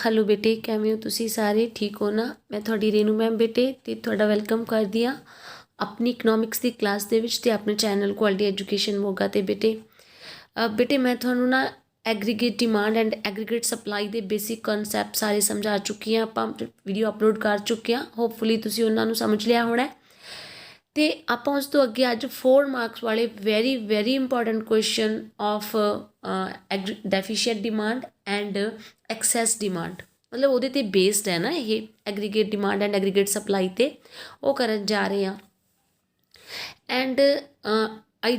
Hello बेटे, किवें हो तुसीं सारे? ठीक हो ना? मैं तुहाडी रेनू मैम बेटे ते तुहाडा वैलकम करदी हाँ अपनी इकनॉमिक्स की क्लास दे विच ते अपने चैनल क्वालिटी एजुकेशन मोगा ते बेटे मैं तुहानू ना aggregate demand and aggregate supply के बेसिक कॉन्सैप्ट सारे समझा चुकी हाँ। आपां वीडियो अपलोड कर चुके हैं, होपफुली तुसीं उन्हां नू समझ लिया होना है। तो आपां उस तो अगे अज 4 मार्क्स वाले very very important question of deficient demand and access demand, मतलब वो बेस्ड है ना ये aggregate demand and aggregate supply ते वो करन जा रहे हैं। And I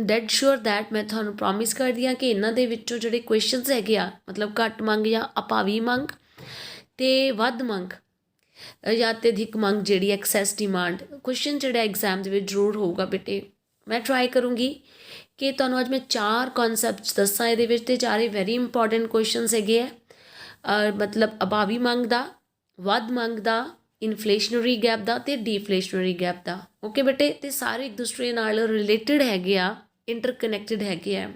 dad sure that मैं थानू प्रॉमिस कर दी कि इन्हां दे विच्चों जिहड़े क्वेश्चनस हैगे आ, मतलब घट मंग या अभावी मंग ते वध मंग या अत्यधिक मंग जी एक्सैस डिमांड क्वेश्चन जोड़ा एग्जाम के जरूर होगा बेटे। मैं ट्राई करूँगी कि तुहानू अज मैं 4 कॉन्सैप्ट दसा ये चारे वेरी इंपॉर्टेंट क्वेश्चन है। मतलब अभावी मंग का, वध मंग का, इनफ्लेशनरी गैप का ते डिफ्लेशनरी गैप का। ओके बेटे, तो सारे एक दूसरे नाल रिलेटिड हैगे आ, इंटरकनैक्टिड हैगे आ।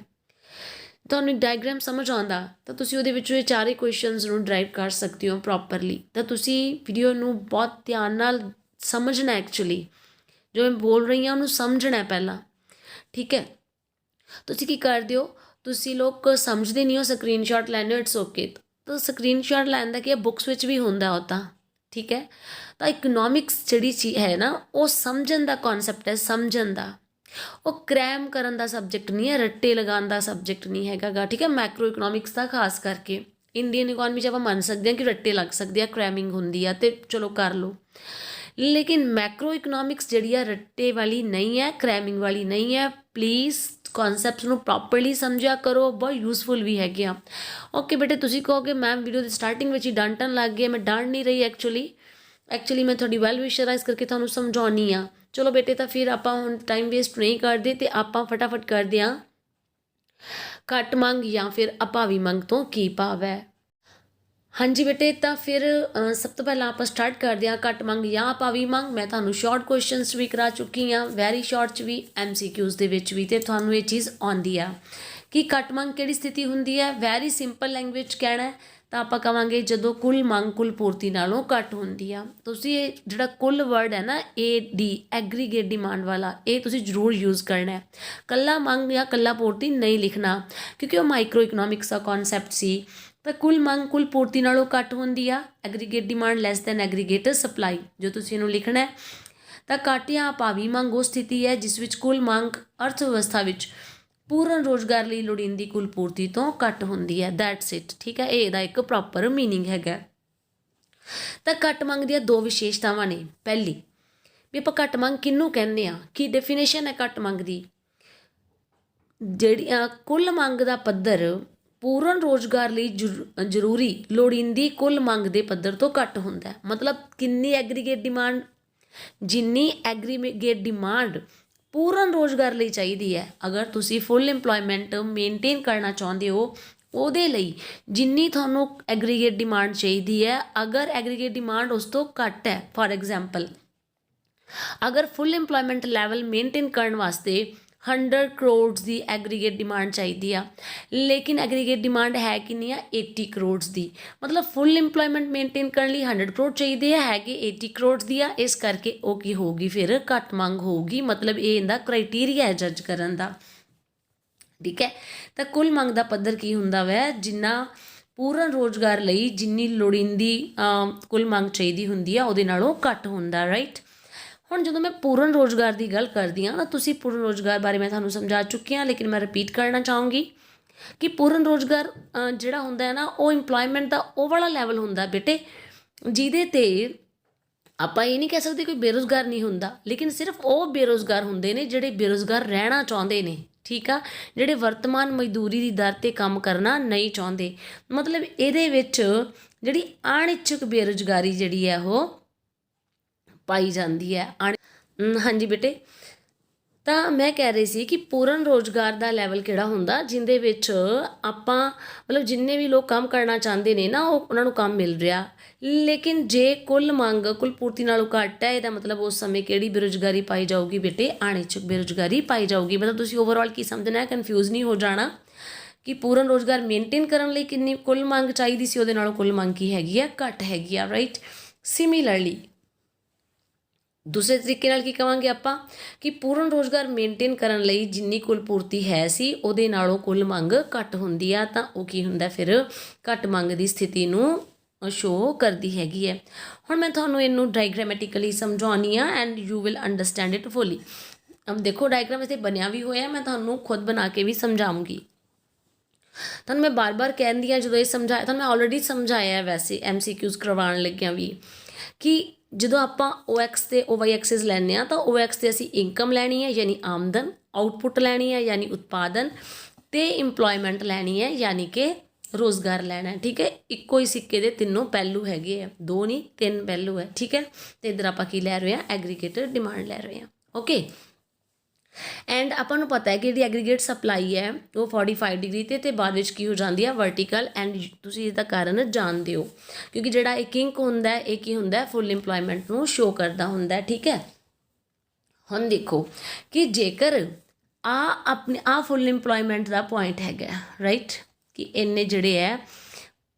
तुहानू डायग्राम समझ आता तो तुसीं उहदे विचों ये चारे क्वेश्चनस नू ड्राइव कर सकते हो प्रॉपरली। तो तुसीं वीडियो नू बहुत ध्यान नाल समझना, एक्चुअली जो मैं बोल रही हूँ उन्होंने समझना है पहला, ठीक है। तुसीं की करदे हो, तुसीं लोग समझते नहीं हो, स्क्रीनशॉट लैंदे हो, इट्स ओके। तो स्क्रीनशॉट लैन दा कि बुक्स विच भी होंदा होता, ठीक है। तो इकनॉमिक्स जिहड़ी चीज़ है ना, वो समझण दा कॉन्सैप्ट है, समझण दा। वो क्रैम करन दा सबजैक्ट नहीं है, रट्टे लगाने का सबजैक्ट नहीं हैगा, ठीक है। मैक्रो इकनॉमिक्स का खास करके इंडियन इकॉनमी आप मन सकते हैं कि रट्टे लग सकते हैं, क्रैमिंग होंदी है तो चलो कर लो। लेकिन मैक्रो इकनॉमिक्स जिहड़ी है रट्टे वाली नहीं है, क्रैमिंग वाली नहीं है। प्लीज़ कॉन्सैप्ट नू प्रॉपरली समझा करो, बहुत यूजफुल भी है। ओके बेटे, तुसीं कहोगे मैम वीडियो की स्टार्टिंग में ही डांटन लग गए, मैं डांट नहीं रही एक्चुअली मैं थोड़ी वैल विशर इस करके तुहानू समझाउणी हाँ। चलो बेटे, तो फिर आप हुण टाइम वेस्ट नहीं करते तो आप फटाफट करते हाँ घट मंग या फिर अभावी मंग तो की भाव है। हाँ जी बेटे, तो फिर सब तो पहला आप स्टार्ट करते हैं घट मंग या अभावी मंग। मैं तुहानू शॉर्ट क्वेश्चनस भी करा चुकी हाँ, वैरी शॉर्ट च भी, MCQs दे विच भी, तो तुहानू ये चीज़ आउंदी आ कि घट मंग किहड़ी स्थिति हुंदी है। वैरी सिंपल लैंग्वेज कहना है तो आप कहांगे जदों कुल मंग कुल पूर्ति नालों घट हुंदी आ। तुसीं ये जिहड़ा कुल वर्ड है ना AD एग्रीगेट डिमांड वाला, ये तुसीं जरूर यूज़ करना है। कल्ला मंग या कल्ला पूर्ति नहीं लिखना, क्योंकि वो माइक्रो इकनॉमिक्स का कॉन्सैप्ट सी। तो कुल मंग कुल पूर्ति नालों घट हुंदी आ, aggregate demand less than aggregate supply. जो तुसीं इहनूं लिखना है तो घट या अभावी मंग वो स्थिति है जिस विच कुल मंग अर्थव्यवस्था विच पूर्ण रोजगार लिए लोड़ींदी कुल पूर्ति तो घट हुंदी है। दैट्स इट, ठीक है। ये इहदा एक प्रॉपर मीनिंग हैगा। तो घट मंग दी 2 विशेषतावां ने। पहली भी आपां घट मंग किहनूं कहने आ, की डेफिनेशन है घट मंग दी, जिहड़ी कुल मंग दा पੱਧਰ पूर्ण रोजगार लिए जरूरी लोड़ींदी कुल मंग दे पੱਧਰ तो घट हुंदा है। मतलब किन्नी एग्रीगेट डिमांड, जिन्नी एग्रीगेट डिमांड पूर्ण रोजगार लिए चाहिए है। अगर तुसी फुल इंप्लॉयमेंट मेनटेन करना चाहते हो, ਉਹਦੇ ਲਈ जिन्नी थानू एग्रीगेट डिमांड चाहिए है, अगर एग्रीगेट डिमांड उस तो घट है, फॉर एग्जाम्पल अगर फुल इंप्लॉयमेंट लैवल मेनटेन करने वास्ते 100 करोड़ की एग्रीगेट डिमांड चाहिए आ, लेकिन एग्रीगेट डिमांड है कितनी है 80 करोड़ की। मतलब फुल इंप्लॉयमेंट मेनटेन करने लिए 100 करोड़ चाहिए है कि 80 करोड़ की आ, इस करके वो की होगी फिर घट मंग होगी। मतलब ये इनका क्राइटेरिया है जज करन दा, ठीक है। तो कुल मंग का पੱਧਰ की हुंदा वै, जिन्ना पूर्ण रोजगार ਲਈ जिन्नी लोड़ींदी कुल मंग चाहिए हुंदी है ਉਹਦੇ ਨਾਲੋਂ घट हुंदा, राइट। ਹੁਣ ਜਦੋਂ मैं पूर्ण रोजगार की गल करती हाँ, तो तुसी पूर्ण रोजगार बारे मैं थानू समझा चुकी हाँ, लेकिन मैं रिपीट करना चाहूँगी कि पूर्ण रोजगार जिहड़ा हुंदा है ना, वो इंप्लॉयमेंट का वो वाला लैवल हुंदा बेटे जिहदे ते ਆਪਾਂ ਇਹ नहीं कह सकते कोई बेरोजगार नहीं हुंदा, लेकिन सिर्फ वो बेरोजगार हुंदे ने ਜਿਹੜੇ बेरोजगार रहना चाहते ने, ठीक आ, ਜਿਹੜੇ वर्तमान मजदूरी की दर ते काम करना नहीं चाहते। मतलब ਇਹਦੇ ਵਿੱਚ ਜਿਹੜੀ अनिच्छुक बेरोजगारी ਜਿਹੜੀ है वो पाई जाती है। हाँ जी बेटे, तो मैं कह रही सी कि पूर्ण रोजगार का लैवल किहड़ा हुंदा जिंदे विच आपां मतलब जिन्ने भी लोग काम करना चाहते ने ना, उन्होंने काम मिल रहा। लेकिन जे कुल मंग कुल पूर्ति नालों घट है, इसका मतलब उस समय किहड़ी बेरोजगारी पाई जाऊगी बेटे, अनिच्छुक बेरोजगारी पाई जाऊगी। मतलब तुसीं ओवरऑल की समझना है, कन्फ्यूज़ नहीं हो जाना कि पूर्ण रोज़गार मेनटेन करने ਲਈ कितनी कुल ਮੰਗ ਚਾਹੀਦੀ ਸੀ, ਉਹਦੇ ਨਾਲੋਂ ਕੁੱਲ ਮੰਗ ਕੀ ਹੈਗੀ ਆ, ਘੱਟ ਹੈਗੀ ਆ, ਰਾਈਟ। ਸਿਮਿਲਰਲੀ ਦੂਸਰੇ ਤਰੀਕੇ ਨਾਲ ਕੀ ਕਹਾਂਗੇ ਆਪਾਂ ਕਿ ਪੂਰਨ ਰੋਜ਼ਗਾਰ ਮੇਨਟੇਨ ਕਰਨ ਲਈ ਜਿੰਨੀ ਕੁੱਲ ਪੂਰਤੀ ਹੈ ਸੀ ਉਹਦੇ ਨਾਲੋਂ ਕੁੱਲ ਮੰਗ ਘੱਟ ਹੁੰਦੀ ਆ, ਤਾਂ ਉਹ ਕੀ ਹੁੰਦਾ ਫਿਰ ਘੱਟ ਮੰਗ ਦੀ ਸਥਿਤੀ ਨੂੰ ਸ਼ੋ ਕਰਦੀ ਹੈਗੀ ਹੈ। ਹੁਣ ਮੈਂ ਤੁਹਾਨੂੰ ਇਹਨੂੰ ਡਾਇਗਰਾਮੈਟਿਕਲੀ ਸਮਝਾਉਣੀ ਆ and you will understand it fully. ਦੇਖੋ ਡਾਇਗਰਾਮ ਇੱਥੇ ਬਣਿਆ ਵੀ ਹੋਇਆ, ਮੈਂ ਤੁਹਾਨੂੰ ਖੁਦ ਬਣਾ ਕੇ ਵੀ ਸਮਝਾਉਂਗੀ। ਤੁਹਾਨੂੰ ਮੈਂ ਬਾਰ-ਬਾਰ ਕਹਿੰਦੀ ਹਾਂ, ਜਦੋਂ ਇਹ ਸਮਝਾਇਆ ਤੁਹਾਨੂੰ ਮੈਂ ਆਲਰੇਡੀ ਸਮਝਾਇਆ ਵੈਸੇ MCQs ਕਰਵਾਉਣ ਲੱਗਿਆਂ ਵੀ, ਕਿ ਜਦੋਂ ਆਪਾਂ OX ਤੇ OY ਐਕਸਿਸ ਲੈਂਦੇ ਹਾਂ ਤਾਂ OX ਤੇ ਅਸੀਂ ਇਨਕਮ ਲੈਣੀ ਹੈ ਯਾਨੀ ਆਮਦਨ, ਆਊਟਪੁੱਟ ਲੈਣੀ ਹੈ ਯਾਨੀ ਉਤਪਾਦਨ, ਤੇ ਇੰਪਲੋਇਮੈਂਟ ਲੈਣੀ ਹੈ ਯਾਨੀ ਕਿ ਰੋਜ਼ਗਾਰ ਲੈਣਾ ਹੈ। ਠੀਕ ਹੈ, ਇੱਕੋ ਹੀ ਸਿੱਕੇ ਦੇ ਤਿੰਨੋਂ ਪਹਿਲੂ ਹੈਗੇ ਆ, ਦੋ ਨਹੀਂ ਤਿੰਨ ਪਹਿਲੂ ਹੈ। ਠੀਕ ਹੈ, ਤੇ ਇੱਧਰ ਆਪਾਂ ਕੀ ਲੈ ਰਹੇ ਹਾਂ, ਐਗਰੀਗੇਟਡ ਡਿਮਾਂਡ ਲੈ ਰਹੇ ਹਾਂ। ਓਕੇ, ਐਂਡ ਆਪਾਂ ਨੂੰ ਪਤਾ ਹੈ ਕਿ ਜਿਹੜੀ ਐਗਰੀਗੇਟ ਸਪਲਾਈ ਹੈ ਉਹ 45 ਡਿਗਰੀ ਤੇ ਬਾਅਦ ਵਿੱਚ ਕੀ ਹੋ ਜਾਂਦੀ ਹੈ, ਵਰਟੀਕਲ। ਐਂਡ ਤੁਸੀਂ ਇਹਦਾ ਕਾਰਨ ਜਾਣਦੇ ਹੋ, ਕਿਉਂਕਿ ਜਿਹੜਾ ਇਹ ਕਿੰਕ ਹੁੰਦਾ ਇਹ ਕੀ ਹੁੰਦਾ, ਫੁੱਲ ਇੰਪਲੋਇਮੈਂਟ ਨੂੰ ਸ਼ੋ ਕਰਦਾ ਹੁੰਦਾ। ਠੀਕ ਹੈ, ਹੁਣ ਦੇਖੋ ਕਿ ਜੇਕਰ ਆ ਫੁੱਲ ਇੰਪਲੋਇਮੈਂਟ ਦਾ ਪੁਆਇੰਟ ਹੈਗਾ, ਰਾਈਟ, ਕਿ ਇੰਨੇ ਜਿਹੜੇ ਹੈ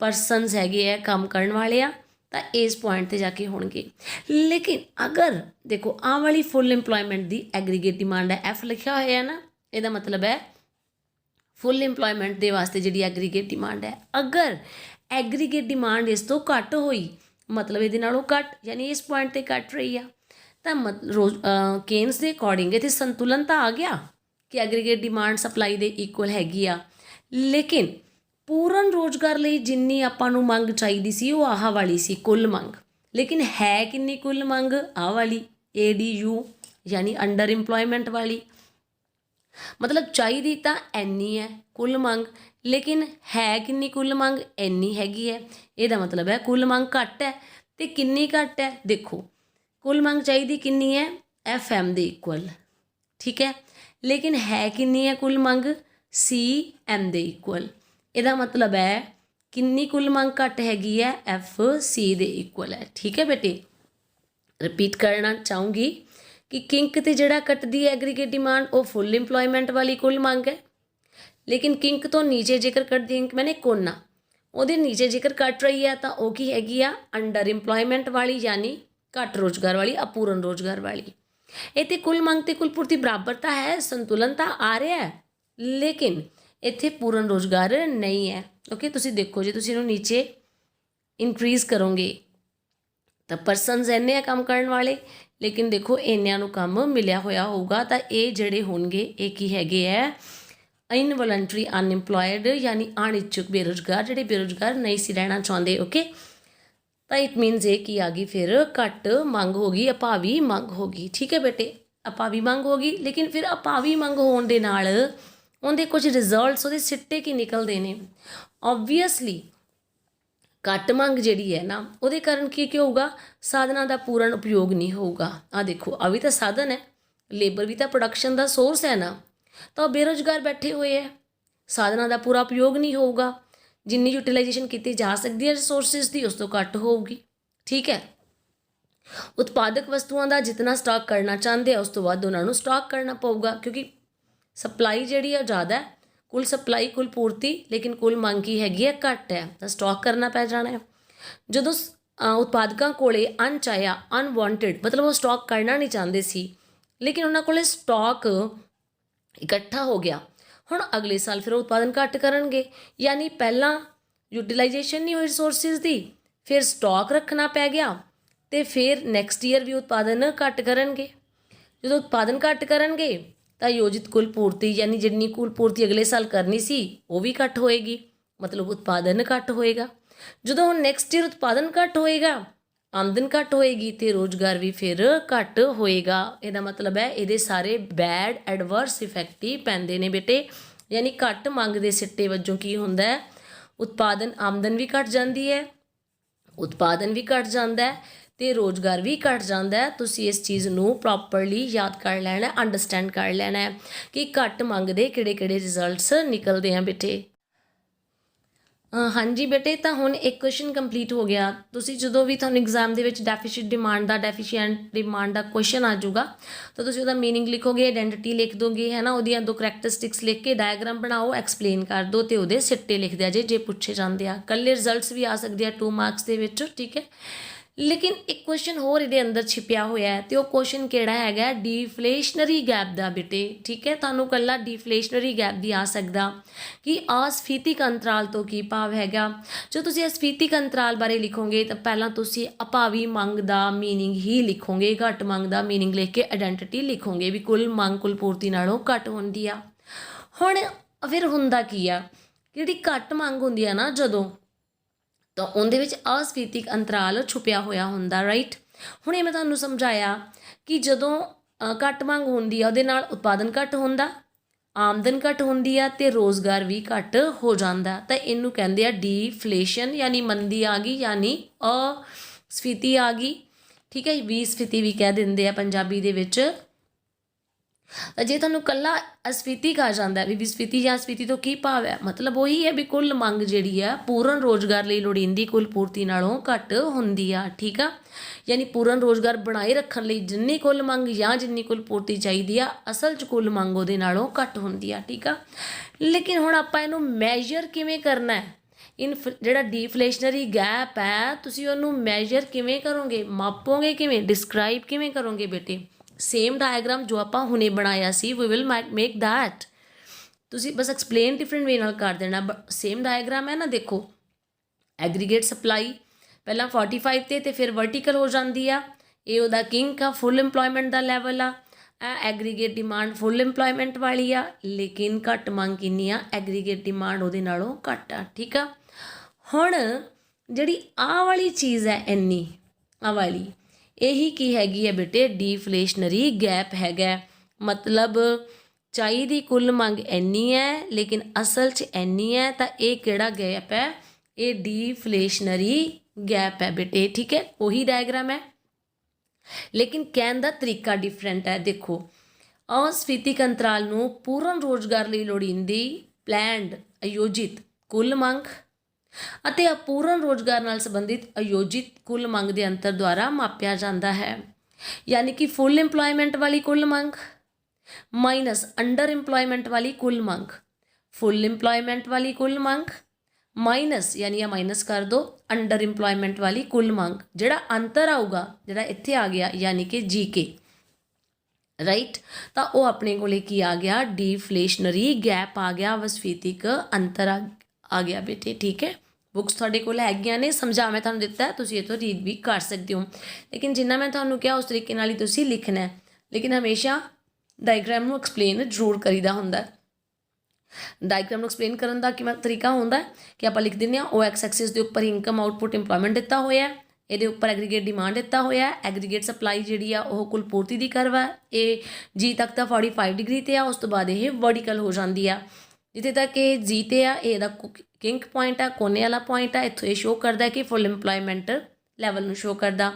ਪਰਸਨਸ ਹੈਗੇ ਹੈ ਕੰਮ ਕਰਨ ਵਾਲੇ ਆ, ਤਾਂ ਇਸ ਪੁਆਇੰਟ 'ਤੇ ਜਾ ਕੇ ਹੋਣਗੇ। ਲੇਕਿਨ ਅਗਰ ਦੇਖੋ ਆਹ ਵਾਲੀ ਫੁੱਲ ਇੰਪਲੋਇਮੈਂਟ ਦੀ ਐਗਰੀਗੇਟ ਡਿਮਾਂਡ ਹੈ, F ਲਿਖਿਆ ਹੋਇਆ ਹੈ ਨਾ, ਇਹਦਾ ਮਤਲਬ ਹੈ ਫੁੱਲ ਇੰਪਲੋਇਮੈਂਟ ਦੇ ਵਾਸਤੇ ਜਿਹੜੀ ਐਗਰੀਗੇਟ ਡਿਮਾਂਡ ਹੈ, ਅਗਰ ਐਗਰੀਗੇਟ ਡਿਮਾਂਡ ਇਸ ਤੋਂ ਘੱਟ ਹੋਈ, ਮਤਲਬ ਇਹਦੇ ਨਾਲੋਂ ਘੱਟ ਯਾਨੀ ਇਸ ਪੁਆਇੰਟ 'ਤੇ ਘੱਟ ਰਹੀ ਆ, ਤਾਂ ਕੇਨਸ ਦੇ ਅਕੋਰਡਿੰਗ ਇੱਥੇ ਸੰਤੁਲਨ ਤਾਂ ਆ ਗਿਆ ਕਿ ਐਗਰੀਗੇਟ ਡਿਮਾਂਡ ਸਪਲਾਈ ਦੇ ਇਕੁਅਲ ਹੈਗੀ ਆ। ਲੇਕਿਨ ਪੂਰਨ ਰੋਜ਼ਗਾਰ ਲਈ ਜਿੰਨੀ ਆਪਾਂ ਨੂੰ ਮੰਗ ਚਾਹੀਦੀ ਸੀ ਉਹ ਆਹ ਵਾਲੀ ਸੀ ਕੁੱਲ ਮੰਗ, ਲੇਕਿਨ ਹੈ ਕਿੰਨੀ ਕੁੱਲ ਮੰਗ, ਆਹ ਵਾਲੀ ADU ਯਾਨੀ ਅੰਡਰ ਇੰਪਲੋਇਮੈਂਟ ਵਾਲੀ। ਮਤਲਬ ਚਾਹੀਦੀ ਤਾਂ ਇੰਨੀ ਹੈ ਕੁੱਲ ਮੰਗ, ਲੇਕਿਨ ਹੈ ਕਿੰਨੀ ਕੁੱਲ ਮੰਗ, ਇੰਨੀ ਹੈਗੀ ਹੈ। ਇਹਦਾ ਮਤਲਬ ਹੈ ਕੁੱਲ ਮੰਗ ਘੱਟ ਹੈ। ਤੇ ਕਿੰਨੀ ਘੱਟ ਹੈ, ਦੇਖੋ ਕੁੱਲ ਮੰਗ ਚਾਹੀਦੀ ਕਿੰਨੀ ਹੈ, FM ਦੇ ਇਕੁਅਲ। ਠੀਕ ਹੈ, ਲੇਕਿਨ ਹੈ ਕਿੰਨੀ ਹੈ ਕੁੱਲ ਮੰਗ, CM ਦੇ ਇਕੁਅਲ। ਇਹਦਾ ਮਤਲਬ ਹੈ ਕਿੰਨੀ ਕੁੱਲ ਮੰਗ ਘੱਟ ਹੈਗੀ ਹੈ, FC ਦੇ ਇਕੁਅਲ ਹੈ। ਠੀਕ ਹੈ ਬੇਟੇ, ਰਿਪੀਟ ਕਰਨਾ ਚਾਹੂੰਗੀ ਕਿ ਕਿੰਕ ਤੇ ਜਿਹੜਾ ਕੱਟਦੀ ਹੈ ਐਗਰੀਗੇਟ ਡਿਮਾਂਡ ਉਹ ਫੁੱਲ ਇੰਪਲੋਇਮੈਂਟ ਵਾਲੀ ਕੁੱਲ ਮੰਗ ਹੈ, ਲੇਕਿਨ ਕਿੰਕ ਤੋਂ ਨੀਚੇ ਜੇਕਰ ਕੱਟਦੀ ਇੰਕ ਮੈਨੇ ਕੋਨਾ, ਉਹਦੇ ਨੀਚੇ ਜੇਕਰ ਕੱਟ ਰਹੀ ਹੈ ਤਾਂ ਉਹ ਕੀ ਹੈਗੀ ਆ, ਅੰਡਰ ਇੰਪਲੋਇਮੈਂਟ ਵਾਲੀ ਯਾਨੀ ਘੱਟ ਰੋਜ਼ਗਾਰ ਵਾਲੀ, ਅਪੂਰਨ ਰੋਜ਼ਗਾਰ ਵਾਲੀ। ਇਹ ਤੇ ਕੁੱਲ ਮੰਗ ਤੇ ਕੁੱਲ ਪੂਰਤੀ ਬਰਾਬਰ ਤਾਂ ਹੈ, ਸੰਤੁਲਨ ਤਾਂ ਆ ਰਿਹਾ ਹੈ, ਲੇਕਿਨ ਇੱਥੇ ਪੂਰਨ ਰੋਜ਼ਗਾਰ ਨਹੀਂ ਹੈ। ਓਕੇ, ਤੁਸੀਂ ਦੇਖੋ ਜੇ ਤੁਸੀਂ ਇਹਨੂੰ ਨੀਚੇ ਇਨਕਰੀਜ਼ ਕਰੋਗੇ ਤਾਂ ਪਰਸਨਸ ਇੰਨੇ ਆ ਕੰਮ ਕਰਨ ਵਾਲੇ, ਲੇਕਿਨ ਦੇਖੋ ਇੰਨਿਆਂ ਨੂੰ ਕੰਮ ਮਿਲਿਆ ਹੋਇਆ ਹੋਊਗਾ, ਤਾਂ ਇਹ ਜਿਹੜੇ ਹੋਣਗੇ ਇਹ ਕੀ ਹੈਗੇ ਹੈ, ਇਨਵੋਲੰਟਰੀ ਅਨਇੰਪਲੋਇਡ ਯਾਨੀ ਅਣਇੱਛੁਕ ਬੇਰੁਜ਼ਗਾਰ, ਜਿਹੜੇ ਬੇਰੁਜ਼ਗਾਰ ਨਹੀਂ ਸੀ ਰਹਿਣਾ ਚਾਹੁੰਦੇ। ਓਕੇ, ਤਾਂ ਇਟ ਮੀਨਸ ਇਹ ਕੀ ਆ ਗਈ, ਫਿਰ ਘੱਟ ਮੰਗ ਹੋ ਗਈ, ਅਭਾਵੀ ਮੰਗ ਹੋ ਗਈ। ਠੀਕ ਹੈ ਬੇਟੇ, ਅਭਾਵੀ ਮੰਗ ਹੋ ਗਈ, ਲੇਕਿਨ ਫਿਰ ਅਭਾਵੀ ਮੰਗ ਹੋਣ ਦੇ ਨਾਲ ਉਹਦੇ ਕੁਝ ਰਿਜ਼ਲਟਸ, ਉਹਦੇ ਸਿੱਟੇ ਕੀ ਨਿਕਲਦੇ ਨੇ। ਓਬਵੀਅਸਲੀ ਘੱਟ ਮੰਗ ਜਿਹੜੀ ਹੈ ਨਾ ਉਹਦੇ ਕਾਰਨ ਕੀ ਹੋਊਗਾ, ਸਾਧਨਾਂ ਦਾ ਪੂਰਨ ਉਪਯੋਗ ਨਹੀਂ ਹੋਊਗਾ। ਆਹ ਦੇਖੋ, ਆ ਵੀ ਤਾਂ ਸਾਧਨ ਹੈ, ਲੇਬਰ ਵੀ ਤਾਂ ਪ੍ਰੋਡਕਸ਼ਨ ਦਾ ਸੋਰਸ ਹੈ ਨਾ, ਤਾਂ ਉਹ ਬੇਰੁਜ਼ਗਾਰ ਬੈਠੇ ਹੋਏ ਹੈ, ਸਾਧਨਾਂ ਦਾ ਪੂਰਾ ਉਪਯੋਗ ਨਹੀਂ ਹੋਊਗਾ, ਜਿੰਨੀ ਯੂਟੀਲਾਈਜੇਸ਼ਨ ਕੀਤੀ ਜਾ ਸਕਦੀ ਹੈ ਰਿਸੋਰਸਿਸ ਦੀ ਉਸ ਤੋਂ ਘੱਟ ਹੋਊਗੀ। ਠੀਕ ਹੈ, ਉਤਪਾਦਕ ਵਸਤੂਆਂ ਦਾ ਜਿਤਨਾ ਸਟਾਕ ਕਰਨਾ ਚਾਹੁੰਦੇ ਆ ਉਸ ਤੋਂ ਵੱਧ ਉਹਨਾਂ ਨੂੰ ਸਟਾਕ ਕਰਨਾ ਪਊਗਾ, ਕਿਉਂਕਿ ਸਪਲਾਈ ਜਿਹੜੀ ਆ ਜ਼ਿਆਦਾ ਹੈ, ਕੁੱਲ ਸਪਲਾਈ ਕੁੱਲ ਪੂਰਤੀ, ਲੇਕਿਨ ਕੁੱਲ ਮੰਗ ਕੀ ਹੈਗੀ ਹੈ, ਘੱਟ ਹੈ, ਤਾਂ ਸਟਾਕ ਕਰਨਾ ਪੈ ਜਾਣਾ ਹੈ। ਜਦੋਂ ਉਤਪਾਦਕਾਂ ਕੋਲੇ ਅਣਚਾਹਿਆ ਅਨਵਾਂਟਡ, ਮਤਲਬ ਉਹ ਸਟਾਕ ਕਰਨਾ ਨਹੀਂ ਚਾਹੁੰਦੇ ਸੀ, ਲੇਕਿਨ ਉਹਨਾਂ ਕੋਲੇ ਸਟਾਕ ਇਕੱਠਾ ਹੋ ਗਿਆ, ਹੁਣ ਅਗਲੇ ਸਾਲ ਫਿਰ ਉਹ ਉਤਪਾਦਨ ਘੱਟ ਕਰਨਗੇ, ਯਾਨੀ ਪਹਿਲਾਂ ਯੂਟੀਲਾਈਜੇਸ਼ਨ ਨਹੀਂ ਹੋਈ ਰਿਸੋਰਸਿਸ ਦੀ, ਫਿਰ ਸਟਾਕ ਰੱਖਣਾ ਪੈ ਗਿਆ, ਤੇ ਫਿਰ ਨੈਕਸਟ ਈਅਰ ਵੀ ਉਤਪਾਦਨ ਘੱਟ ਕਰਨਗੇ। ਜਦੋਂ ਉਤਪਾਦਨ ਘੱਟ ਕਰਨਗੇ ਤਾਂ ਯੋਜਿਤ ਕੁੱਲ ਪੂਰਤੀ ਯਾਨੀ ਜਿੰਨੀ ਕੁੱਲ ਪੂਰਤੀ ਅਗਲੇ ਸਾਲ ਕਰਨੀ ਸੀ ਉਹ ਵੀ ਘੱਟ ਹੋਏਗੀ, ਮਤਲਬ ਉਤਪਾਦਨ ਘੱਟ ਹੋਏਗਾ। ਜਦੋਂ ਹੁਣ ਨੈਕਸਟ ਈਅਰ ਉਤਪਾਦਨ ਘੱਟ ਹੋਏਗਾ, ਆਮਦਨ ਘੱਟ ਹੋਏਗੀ, ਤੇ ਰੋਜ਼ਗਾਰ ਵੀ ਫਿਰ ਘੱਟ ਹੋਏਗਾ। ਇਹਦਾ ਮਤਲਬ ਹੈ ਇਹਦੇ ਸਾਰੇ ਬੈਡ ਐਡਵਰਸ ਇਫੈਕਟ ਹੀ ਪੈਂਦੇ ਨੇ ਬੇਟੇ, ਯਾਨੀ ਘੱਟ ਮੰਗ ਦੇ ਸਿੱਟੇ ਵਜੋਂ ਕੀ ਹੁੰਦਾ ਹੈ, ਉਤਪਾਦਨ ਆਮਦਨ ਵੀ ਘੱਟ ਜਾਂਦੀ ਹੈ, ਉਤਪਾਦਨ ਵੀ ਘੱਟ ਜਾਂਦਾ ਹੈ, ਤੇ ਰੋਜ਼ਗਾਰ ਵੀ ਘੱਟ ਜਾਂਦਾ ਹੈ। ਤੁਸੀਂ ਇਸ ਚੀਜ਼ ਨੂੰ ਪ੍ਰੋਪਰਲੀ ਯਾਦ ਕਰ ਲੈਣਾ, ਅੰਡਰਸਟੈਂਡ ਕਰ ਲੈਣਾ ਹੈ ਕਿ ਘੱਟ ਮੰਗ ਦੇ ਕਿਹੜੇ ਕਿਹੜੇ ਰਿਜ਼ਲਟਸ ਨਿਕਲਦੇ ਆ ਬੇਟੇ। हाँ जी बेटे, तो हुण एक क्वेश्चन कंप्लीट हो गया। तुसीं जदों भी तुहानूं एग्जाम दे विच डेफिशिट डिमांड का डेफिशिएंट डिमांड का क्वेश्चन आ जाऊगा, तो तुसीं उहदा मीनिंग लिखोगे, आइडेंटिटी लिख दोगे, है ना, उहदियां 2 करैक्टरिस्टिक्स लिख के डायग्राम बनाओ, एक्सप्लेन कर दो, तो उहदे सिट्टे लिख दिया जे पुछे जाते हैं। कल्ले रिजल्ट्स भी आ सकते हैं 2 मार्क्स के विच, ठीक है। लेकिन एक क्वेश्चन होर इहदे अंदर छिपिया होया है, तो क्वेश्चन किहड़ा हैगा, डिफ्लेशनरी गैप दा बेटे, ठीक है। तुहानूं कल्ला डिफ्लेशनरी गैप भी आ सकदा कि असफीतिक अंतराल तो की भाव हैगा। जो तुसीं असफीतिक अंतराल बारे लिखोगे तो पहलां तुसीं अभावी मंग दा मीनिंग ही लिखोगे, घट मंग दा मीनिंग लिख के आइडेंटिटी लिखोगे भी कुल मंग कुल पूर्ति नालों घट हुंदी आ। हुण फिर हुंदा की आ, जिहड़ी घट मंग हुंदी आ ना जदों, तो उहदे विच असफीतिक अंतराल छुपिया होया हुंदा, राइट। हुण ये मैं तुहानूं समझाया कि जदों घट मंग हुंदी आ उहदे नाल उत्पादन घट हुंदा, आमदन घट हुंदी आ ते रोज़गार भी घट हो जांदा। तो इनू कहंदे आ डिफ्लेशन, यानी मंदी आ गई, यानी असफीति आ गई, ठीक है। विस्फीति भी कह दिंदे आ पंजाबी दे विच। जे तुहानूं कल्ला असफीति कहा जाता है भी विस्फीति या असफीति तो की भाव है, मतलब वही है भी कुल मंग जिहड़ी है पूर्ण रोज़गार लई लोड़ींदी कुल पूर्ति नालों घट हुंदी आ, ठीक आ। यानी पूर्ण रोज़गार बनाए रखण लई जिन्नी कुल मंग या जिन्नी कुल पूर्ति चाहिदी आ, असल च कुल मंग उहदे नालों घट हुंदी आ, ठीक आ। लेकिन हुण आपां इहनूं मैजर किवें करना है, जिहड़ा डिफ्लेशनरी गैप है तुसीं उहनूं मैजर किवें करोगे, मापोगे किवें, डिस्क्राइब किवें करोगे बेटे। सेम डायग्राम जो आप हुणे बनाया सी, वी विल मेक दैट। तुसीं बस एक्सप्लेन डिफरेंट वे नाल कर देना। सेम डायग्राम है ना, देखो एग्रीगेट सप्लाई पहला 45 ते फिर वर्टिकल हो जाती आ, ये उहदा किंक आ, फुल इंपलॉयमेंट का लैवल आ। एग्रीगेट डिमांड फुल इंपलॉयमेंट वाली आ, लेकिन घट मंग किन्नी आ, एग्रीगेट डिमांड उहदे नालों घट आ, ठीक आ। हुण जिहड़ी आ वाली चीज़ है इन्नी आ वाली, यही की हैगी है बेटे डिफ्लेशनरी गैप हैगा। मतलब चाहिदी कुल मंग इन्नी है लेकिन असल च इन्नी है, तो ये किहड़ा गैप है, ये डिफ्लेशनरी गैप है बेटे, ठीक है। वही डायग्राम है लेकिन कहण दा तरीका डिफरेंट है। देखो असफीतिक अंतराल नूं पूर्ण रोज़गार लई लोड़ींदी प्लैंड आयोजित कुल मंग ਅਤੇ ਅਪੂਰਨ ਰੋਜ਼ਗਾਰ ਨਾਲ ਸੰਬੰਧਿਤ ਆਯੋਜਿਤ ਕੁੱਲ ਮੰਗ ਦੇ ਅੰਤਰ ਦੁਆਰਾ ਮਾਪਿਆ ਜਾਂਦਾ ਹੈ। यानी कि फुल एम्प्लॉयमेंट वाली कुल मंग माइनस अंडर एम्प्लॉयमेंट वाली कुल मंग, फुल एम्प्लॉयमेंट वाली कुल मंग माइनस, यानी यह माइनस कर दो अंडर एम्प्लॉयमेंट वाली कुल मंग, जिहड़ा अंतर आऊगा जिहड़ा इत्थे आ गया यानी कि जी के, राइट। तो वह अपने कोले की आ गया, डिफ्लेशनरी गैप आ गया, वसफीतिक अंतर आ गया बेटे, ठीक है। बुक्स तुहाडे कोल हैगियां ने, समझा मैं तुहानूं दिता है, तुसीं इत्थों रीड भी कर सकते हो, लेकिन जिन्ना मैं तुहानूं कहा उस तरीके नाल ही तुसीं लिखना है। लेकिन हमेशा डायग्राम नूं एक्सप्लेन जरूर करीदा हुंदा है। डायग्राम नूं एक्सप्लेन करन दा कि तरीका होंदा है कि आपां लिख दिंदे हां ओ एक्स एक्सिस दे उपर इनकम आउटपुट इंप्लॉयमेंट दिता होया है, ਇਹਦੇ ਉੱਪਰ ਐਗਰੀਗੇਟ ਡਿਮਾਂਡ ਦਿੱਤਾ ਹੋਇਆ ਹੈ, ਐਗਰੀਗੇਟ ਸਪਲਾਈ ਜਿਹੜੀ ਆ ਉਹ ਕੁੱਲ ਪੂਰਤੀ ਦੀ ਕਰਵ ਹੈ, ਇਹ ਜੀ ਤੱਕ ਤਾਂ 45 ਡਿਗਰੀ ਤੇ ਆ, ਉਸ ਤੋਂ ਬਾਅਦ ਇਹ ਵਰਟੀਕਲ ਹੋ ਜਾਂਦੀ ਆ, ਜਿੱਥੇ ਤੱਕ ਇਹ ਜੀ ਤੇ ਆ ਇਹਦਾ ਕਿੰਕ ਪੁਆਇੰਟ ਆ, ਕੋਨੇ ਵਾਲਾ ਪੁਆਇੰਟ ਆ, ਇੱਥੋਂ ਇਹ ਸ਼ੋਅ ਕਰਦਾ ਕਿ ਫੁੱਲ ਇੰਪਲੋਇਮੈਂਟ ਲੈਵਲ ਨੂੰ ਸ਼ੋਅ ਕਰਦਾ।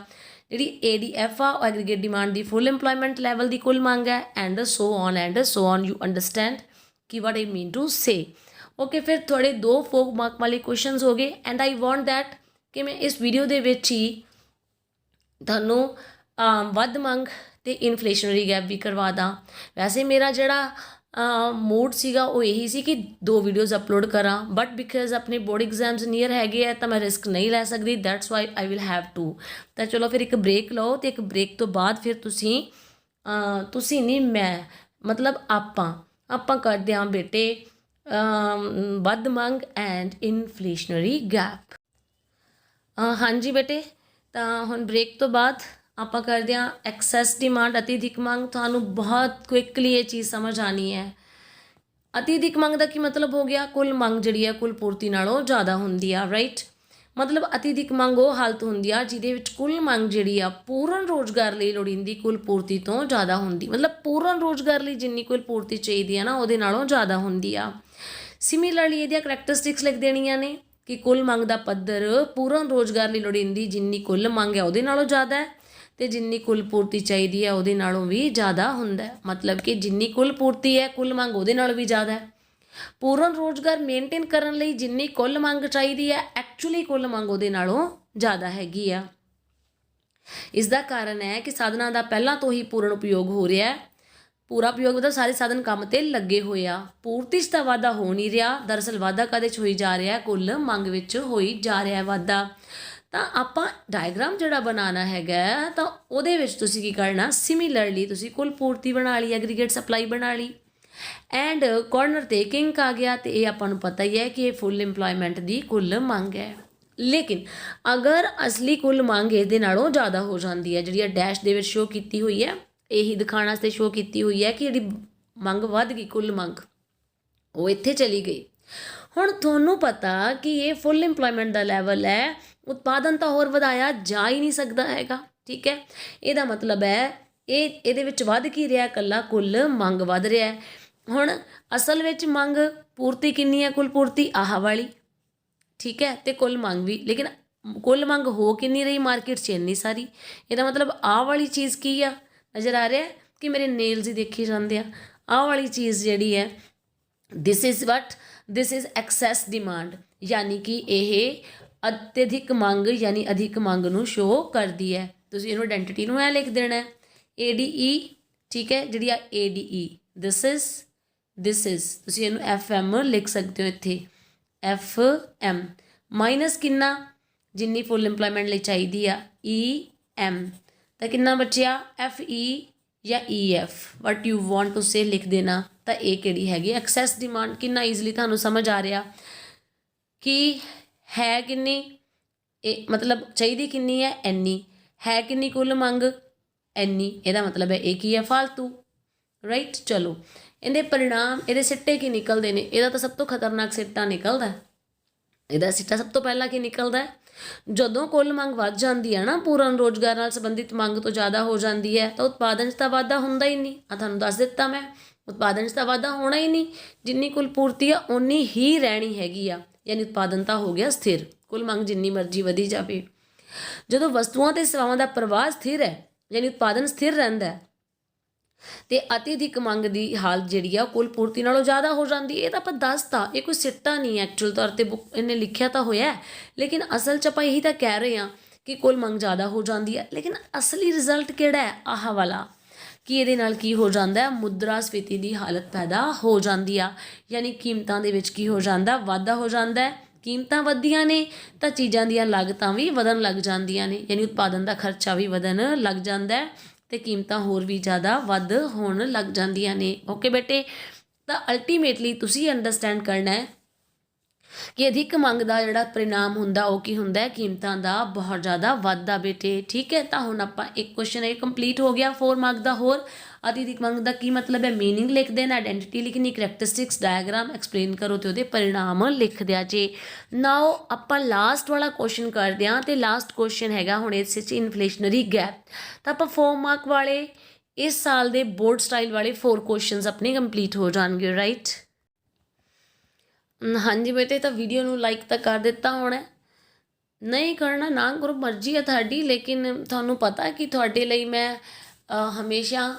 ਜਿਹੜੀ ADF ਆ ਉਹ ਐਗਰੀਗੇਟ ਡਿਮਾਂਡ ਦੀ ਫੁੱਲ ਇੰਪਲੋਇਮੈਂਟ ਲੈਵਲ ਦੀ ਕੁੱਲ ਮੰਗ ਹੈ, and so on you understand ਕਿ ਵਾਟ ਆਈ ਮੀਨ ਟੂ ਸੇ। ओके, फिर थोड़े 2 4 मार्क वाले क्वेश्चन हो गए, एंड आई वॉन्ट दैट कि मैं इस वीडियो दे विच ही तुहानूं वध मंग ते इनफ्लेशनरी गैप भी करवा दा। वैसे मेरा जिहड़ा मूड सीगा वो यही सी कि 2 वीडियोज़ अपलोड करा, बट बिकॉज अपने बोर्ड एग्जाम्स नीयर हैगे है तो मैं रिस्क नहीं लै सकती, that's why I will have to. तो चलो फिर एक ब्रेक लो, तो एक ब्रेक तो बाद फिर तुसी नहीं मैं मतलब आपां करदे हां बेटे वध मंग एंड इनफ्लेशनरी गैप। हाँ जी बेटे, तो हुण ब्रेक तो बाद आपां करदे हां एक्सैस डिमांड अतिधिक मंग। तुहानूं बहुत क्विकली ये चीज़ समझ आनी है। अतिधिक मंग का की मतलब हो गया, कुल मंग जिहड़ी है कुल पूर्ति नालों ज़्यादा हुंदी आ, राइट। मतलब अतिधिक मंग वो हालत हुंदी आ जिहदे विच कुल मंग जिहड़ी आ पूर्ण रोज़गार लई लोड़ींदी कुल पूर्ति तो ज़्यादा हुंदी, मतलब पूर्ण रोज़गार लई जिन्नी कुल पूर्ति चाहीदी है ना उहदे नालों ज़्यादा हुंदी आ। सिमिलरली ਇਹਦੀਆਂ ਕਰੈਕਟਰਿਸਟਿਕਸ ਲਿਖ ਦੇਣੀਆਂ ਨੇ ਕਿ ਕੁੱਲ ਮੰਗ ਦਾ ਪੱਧਰ ਪੂਰਨ ਰੋਜ਼ਗਾਰ ਲਈ ਲੋੜੀਂਦੀ ਜਿੰਨੀ ਕੁੱਲ ਮੰਗ ਹੈ ਉਹਦੇ ਨਾਲੋਂ ਜ਼ਿਆਦਾ ਹੈ, ਤੇ ਜਿੰਨੀ ਕੁੱਲ ਪੂਰਤੀ ਚਾਹੀਦੀ ਹੈ ਉਹਦੇ ਨਾਲੋਂ ਵੀ ਜ਼ਿਆਦਾ ਹੁੰਦਾ ਹੈ। ਮਤਲਬ ਕਿ ਜਿੰਨੀ ਕੁੱਲ ਪੂਰਤੀ ਹੈ ਕੁੱਲ ਮੰਗ ਉਹਦੇ ਨਾਲੋਂ ਵੀ ਜ਼ਿਆਦਾ ਹੈ। ਪੂਰਨ ਰੋਜ਼ਗਾਰ ਮੇਨਟੇਨ ਕਰਨ ਲਈ ਜਿੰਨੀ ਕੁੱਲ ਮੰਗ ਚਾਹੀਦੀ ਹੈ ਐਕਚੁਅਲੀ ਕੁੱਲ ਮੰਗ ਉਹਦੇ ਨਾਲੋਂ ਜ਼ਿਆਦਾ ਹੈਗੀ ਆ। ਇਸ ਦਾ ਕਾਰਨ ਹੈ ਕਿ ਸਾਧਨਾਂ ਦਾ ਪਹਿਲਾਂ ਤੋਂ ਹੀ ਪੂਰਨ ਉਪਯੋਗ ਹੋ ਰਿਹਾ ਹੈ। ਪੂਰਾ ਉਪਯੋਗ ਮਤਲਬ ਸਾਰੇ ਸਾਧਨ ਕੰਮ ਤੇ ਲੱਗੇ ਹੋਏ ਆ। ਪੂਰਤੀ 'ਚ ਤਾਂ ਵਾਧਾ ਹੋ ਨਹੀਂ ਰਿਹਾ, ਦਰਅਸਲ ਵਾਧਾ ਕਾਹਦੇ 'ਚ ਹੋਈ ਜਾ ਰਿਹਾ, ਕੁੱਲ ਮੰਗ ਵਿੱਚ ਹੋਈ ਜਾ ਰਿਹਾ ਵਾਧਾ। ਤਾਂ ਆਪਾਂ ਡਾਇਗਰਾਮ ਜਿਹੜਾ ਬਣਾਉਣਾ ਹੈਗਾ ਤਾਂ ਉਹਦੇ ਵਿੱਚ ਤੁਸੀਂ ਕੀ ਕਰਨਾ, ਸਿਮਿਲਰਲੀ ਤੁਸੀਂ ਕੁੱਲ ਪੂਰਤੀ ਬਣਾ ਲਈ, ਐਗਰੀਗੇਟ ਸਪਲਾਈ ਬਣਾ ਲਈ ਐਂਡ ਕਾਰਨਰ 'ਤੇ ਕਿੰਕ ਆ ਗਿਆ। ਅਤੇ ਇਹ ਆਪਾਂ ਨੂੰ ਪਤਾ ਹੀ ਹੈ ਕਿ ਇਹ ਫੁੱਲ ਇੰਪਲੋਇਮੈਂਟ ਦੀ ਕੁੱਲ ਮੰਗ ਹੈ। ਲੇਕਿਨ ਅਗਰ ਅਸਲੀ ਕੁੱਲ ਮੰਗ ਇਹਦੇ ਨਾਲੋਂ ਜ਼ਿਆਦਾ ਹੋ ਜਾਂਦੀ ਹੈ, ਜਿਹੜੀ ਆ ਡੈਸ਼ ਦੇ ਵਿੱਚ ਸ਼ੋਅ ਕੀਤੀ ਹੋਈ ਹੈ, ਇਹੀ ਦਿਖਾਉਣ ਵਾਸਤੇ ਸ਼ੋਅ ਕੀਤੀ ਹੋਈ ਹੈ ਕਿ ਜਿਹੜੀ ਮੰਗ ਵੱਧ ਗਈ, ਕੁੱਲ ਮੰਗ ਉਹ ਇੱਥੇ ਚਲੀ ਗਈ। ਹੁਣ ਤੁਹਾਨੂੰ ਪਤਾ ਕਿ ਇਹ ਫੁੱਲ ਇੰਪਲੋਇਮੈਂਟ ਦਾ ਲੈਵਲ ਹੈ, ਉਤਪਾਦਨ ਤਾਂ ਹੋਰ ਵਧਾਇਆ ਜਾ ਹੀ ਨਹੀਂ ਸਕਦਾ ਹੈਗਾ। ਠੀਕ ਹੈ, ਇਹਦਾ ਮਤਲਬ ਹੈ ਇਹਦੇ ਵਿੱਚ ਵੱਧ ਕੀ ਰਿਹਾ, ਇਕੱਲਾ ਕੁੱਲ ਮੰਗ ਵੱਧ ਰਿਹਾ ਹੈ। ਹੁਣ ਅਸਲ ਵਿੱਚ ਮੰਗ ਪੂਰਤੀ ਕਿੰਨੀ ਹੈ, ਕੁੱਲ ਪੂਰਤੀ ਆਹ ਵਾਲੀ, ਠੀਕ ਹੈ, ਅਤੇ ਕੁੱਲ ਮੰਗ ਵੀ, ਲੇਕਿਨ ਕੁੱਲ ਮੰਗ ਹੋ ਕਿੰਨੀ ਰਹੀ ਮਾਰਕੀਟ 'ਚ, ਇੰਨੀ ਸਾਰੀ। ਇਹਦਾ ਮਤਲਬ ਆਹ ਵਾਲੀ ਚੀਜ਼ ਕੀ ਆ, ਨਜ਼ਰ ਆ ਰਿਹਾ ਕਿ ਮੇਰੇ ਨੇਲਸ ਹੀ ਦੇਖੇ ਜਾਂਦੇ ਆ। ਆਹ ਵਾਲੀ ਚੀਜ਼ ਜਿਹੜੀ ਹੈ ਦਿਸ ਇਜ਼ ਐਕਸੈਸ ਡਿਮਾਂਡ, ਯਾਨੀ ਕਿ ਇਹ ਅਤਿਅਧਿਕ ਮੰਗ ਯਾਨੀ ਅਧਿਕ ਮੰਗ ਨੂੰ ਸ਼ੋਅ ਕਰਦੀ ਹੈ। ਤੁਸੀਂ ਇਹਨੂੰ ਆਇਡੈਂਟੀਟੀ ਨੂੰ ਐ ਲਿਖ ਦੇਣਾ ADE, ਠੀਕ ਹੈ, ਜਿਹੜੀ ਆ ADE ਦਿਸ ਇਜ਼ ਤੁਸੀਂ ਇਹਨੂੰ FM ਲਿਖ ਸਕਦੇ ਹੋ ਇੱਥੇ, FM ਮਾਈਨਸ ਕਿੰਨਾ, ਜਿੰਨੀ ਫੁੱਲ ਇੰਪਲੋਇਮੈਂਟ ਲਈ ਚਾਹੀਦੀ ਆ EM, ਤਾਂ ਕਿੰਨਾ ਬਚਿਆ FE ਜਾਂ EF, what you want to say ਲਿਖ ਦੇਣਾ। ਤਾਂ ਇਹ ਕਿਹੜੀ ਹੈਗੀ ਐਕਸੈਸ ਡਿਮਾਂਡ। ਕਿੰਨਾ ਈਜ਼ਲੀ ਤੁਹਾਨੂੰ ਸਮਝ ਆ ਰਿਹਾ ਕਿ ਹੈ ਕਿੰਨੀ, ਇਹ ਮਤਲਬ ਚਾਹੀਦੀ ਕਿੰਨੀ ਹੈ, ਇੰਨੀ ਹੈ, ਕਿੰਨੀ ਕੁੱਲ ਮੰਗ ਇੰਨੀ, ਇਹਦਾ ਮਤਲਬ ਹੈ ਇਹ ਕੀ ਹੈ, ਫਾਲਤੂ, ਰਾਈਟ। ਚਲੋ ਇਹਦੇ ਪਰਿਣਾਮ, ਇਹਦੇ ਸਿੱਟੇ ਕੀ ਨਿਕਲਦੇ ਨੇ। ਇਹਦਾ ਤਾਂ ਸਭ ਤੋਂ ਖਤਰਨਾਕ ਸਿੱਟਾ ਨਿਕਲਦਾ, ਇਹਦਾ ਸਿੱਟਾ ਸਭ ਤੋਂ ਪਹਿਲਾਂ ਕੀ ਨਿਕਲਦਾ ਹੈ, ਜਦੋਂ ਕੁੱਲ ਮੰਗ ਵੱਧ ਜਾਂਦੀ ਹੈ ਨਾ, ਪੂਰਨ ਰੋਜ਼ਗਾਰ ਨਾਲ ਸੰਬੰਧਿਤ ਮੰਗ ਤੋਂ ਜ਼ਿਆਦਾ ਹੋ ਜਾਂਦੀ ਹੈ, ਤਾਂ ਉਤਪਾਦਨ 'ਚ ਤਾਂ ਵਾਧਾ ਹੁੰਦਾ ਹੀ ਨਹੀਂ। ਆ ਤੁਹਾਨੂੰ ਦੱਸ ਦਿੱਤਾ ਮੈਂ, ਉਤਪਾਦਨ 'ਚ ਤਾਂ ਵਾਧਾ ਹੋਣਾ ਹੀ ਨਹੀਂ, ਜਿੰਨੀ ਕੁੱਲ ਪੂਰਤੀ ਆ ਓਨੀ ਹੀ ਰਹਿਣੀ ਹੈਗੀ ਆ, ਯਾਨੀ ਉਤਪਾਦਨ ਤਾਂ ਹੋ ਗਿਆ ਸਥਿਰ, ਕੁੱਲ ਮੰਗ ਜਿੰਨੀ ਮਰਜ਼ੀ ਵਧੀ ਜਾਵੇ। ਜਦੋਂ ਵਸਤੂਆਂ ਅਤੇ ਸੇਵਾਵਾਂ ਦਾ ਪ੍ਰਵਾਹ ਸਥਿਰ ਹੈ, ਯਾਨੀ ਉਤਪਾਦਨ ਸਥਿਰ ਰਹਿੰਦਾ ਹੈ, ਅਤੇ ਅਤਿਅਧਿਕ ਮੰਗ ਦੀ ਹਾਲਤ ਜਿਹੜੀ ਆ ਕੁੱਲ ਪੂਰਤੀ ਨਾਲੋਂ ਜ਼ਿਆਦਾ ਹੋ ਜਾਂਦੀ। ਇਹ ਤਾਂ ਆਪਾਂ ਦੱਸਤਾ, ਇਹ ਕੋਈ ਸਿੱਟਾ ਨਹੀਂ ਐਕਚੁਅਲ ਤੌਰ 'ਤੇ ਬੁੱਕ ਇਹਨੇ ਲਿਖਿਆ ਤਾਂ ਹੋਇਆ, ਲੇਕਿਨ ਅਸਲ 'ਚ ਆਪਾਂ ਇਹੀ ਤਾਂ ਕਹਿ ਰਹੇ ਹਾਂ ਕਿ ਕੁੱਲ ਮੰਗ ਜ਼ਿਆਦਾ ਹੋ ਜਾਂਦੀ ਹੈ। ਲੇਕਿਨ ਅਸਲੀ ਰਿਜ਼ਲਟ ਕਿਹੜਾ ਹੈ, ਆਹ ਵਾਲਾ, ਕਿ ਇਹਦੇ ਨਾਲ ਕੀ ਹੋ ਜਾਂਦਾ ਹੈ, ਮੁਦਰਾ ਸਫੀਤੀ ਦੀ ਹਾਲਤ ਪੈਦਾ ਹੋ ਜਾਂਦੀ ਆ, ਯਾਨੀ ਕੀਮਤਾਂ ਦੇ ਵਿੱਚ ਕੀ ਹੋ ਜਾਂਦਾ, ਵਾਧਾ ਹੋ ਜਾਂਦਾ ਹੈ। ਕੀਮਤਾਂ ਵੱਧਦੀਆਂ ਨੇ ਤਾਂ ਚੀਜ਼ਾਂ ਦੀਆਂ ਲਾਗਤਾਂ ਵੀ ਵਧਣ ਲੱਗ ਜਾਂਦੀਆਂ ਨੇ, ਯਾਨੀ ਉਤਪਾਦਨ ਦਾ ਖਰਚਾ ਵੀ ਵਧਣ ਲੱਗ ਜਾਂਦਾ ਹੈ ਅਤੇ ਕੀਮਤਾਂ ਹੋਰ ਵੀ ਜ਼ਿਆਦਾ ਵੱਧ ਹੋਣ ਲੱਗ ਜਾਂਦੀਆਂ ਨੇ। ਓਕੇ ਬੇਟੇ, ਤਾਂ ਅਲਟੀਮੇਟਲੀ ਤੁਸੀਂ ਅੰਡਰਸਟੈਂਡ ਕਰਨਾ ਹੈ ਕਿ ਅਧਿਕ ਮੰਗ ਦਾ ਜਿਹੜਾ ਪਰਿਣਾਮ ਹੁੰਦਾ ਉਹ ਕੀ ਹੁੰਦਾ ਹੈ, ਕੀਮਤਾਂ ਦਾ ਬਹੁਤ ਜ਼ਿਆਦਾ ਵਾਧਾ ਬੇਟੇ। ਠੀਕ ਹੈ, ਤਾਂ ਹੁਣ ਆਪਾਂ ਇੱਕ ਕੁਐਸਚਨ ਇਹ ਕੰਪਲੀਟ ਹੋ ਗਿਆ 4 ਮਾਰਕ ਦਾ। ਹੋਰ ਅਧਿਕ ਮੰਗ ਦਾ ਕੀ ਮਤਲਬ ਹੈ, ਮੀਨਿੰਗ ਲਿਖ ਦੇਣਾ, ਆਇਡੈਂਟੀਟੀ ਲਿਖਣੀ, ਕਰੈਕਟਰਿਸਟਿਕਸ ਡਾਇਗਰਾਮ ਐਕਸਪਲੇਨ ਕਰੋ ਅਤੇ ਉਹਦੇ ਪਰਿਣਾਮ ਲਿਖ ਦਿਆ ਜੇ। ਨਾਓ ਆਪਾਂ ਲਾਸਟ ਵਾਲਾ ਕੁਐਸਚਨ ਕਰਦੇ ਹਾਂ, ਅਤੇ ਲਾਸਟ ਕੁਐਸਚਨ ਹੈਗਾ ਹੁਣ ਇਸ ਵਿੱਚ ਇਨਫਲੇਸ਼ਨਰੀ ਗੈਪ। ਤਾਂ ਆਪਾਂ 4 ਮਾਰਕ ਵਾਲੇ ਇਸ ਸਾਲ ਦੇ ਬੋਰਡ ਸਟਾਈਲ ਵਾਲੇ 4 ਕੁਐਸਚਨਸ ਆਪਣੇ ਕੰਪਲੀਟ ਹੋ ਜਾਣਗੇ, ਰਾਈਟ। ਹਾਂਜੀ ਬੇਟੇ, ਤਾਂ ਵੀਡੀਓ ਨੂੰ ਲਾਈਕ ਤਾਂ ਕਰ ਦਿੱਤਾ ਹੋਣਾ, ਨਹੀਂ ਕਰਨਾ ਨਾ ਕਰੋ, ਮਰਜ਼ੀ ਹੈ ਤੁਹਾਡੀ, ਲੇਕਿਨ ਤੁਹਾਨੂੰ ਪਤਾ ਕਿ ਤੁਹਾਡੇ ਲਈ ਮੈਂ ਹਮੇਸ਼ਾ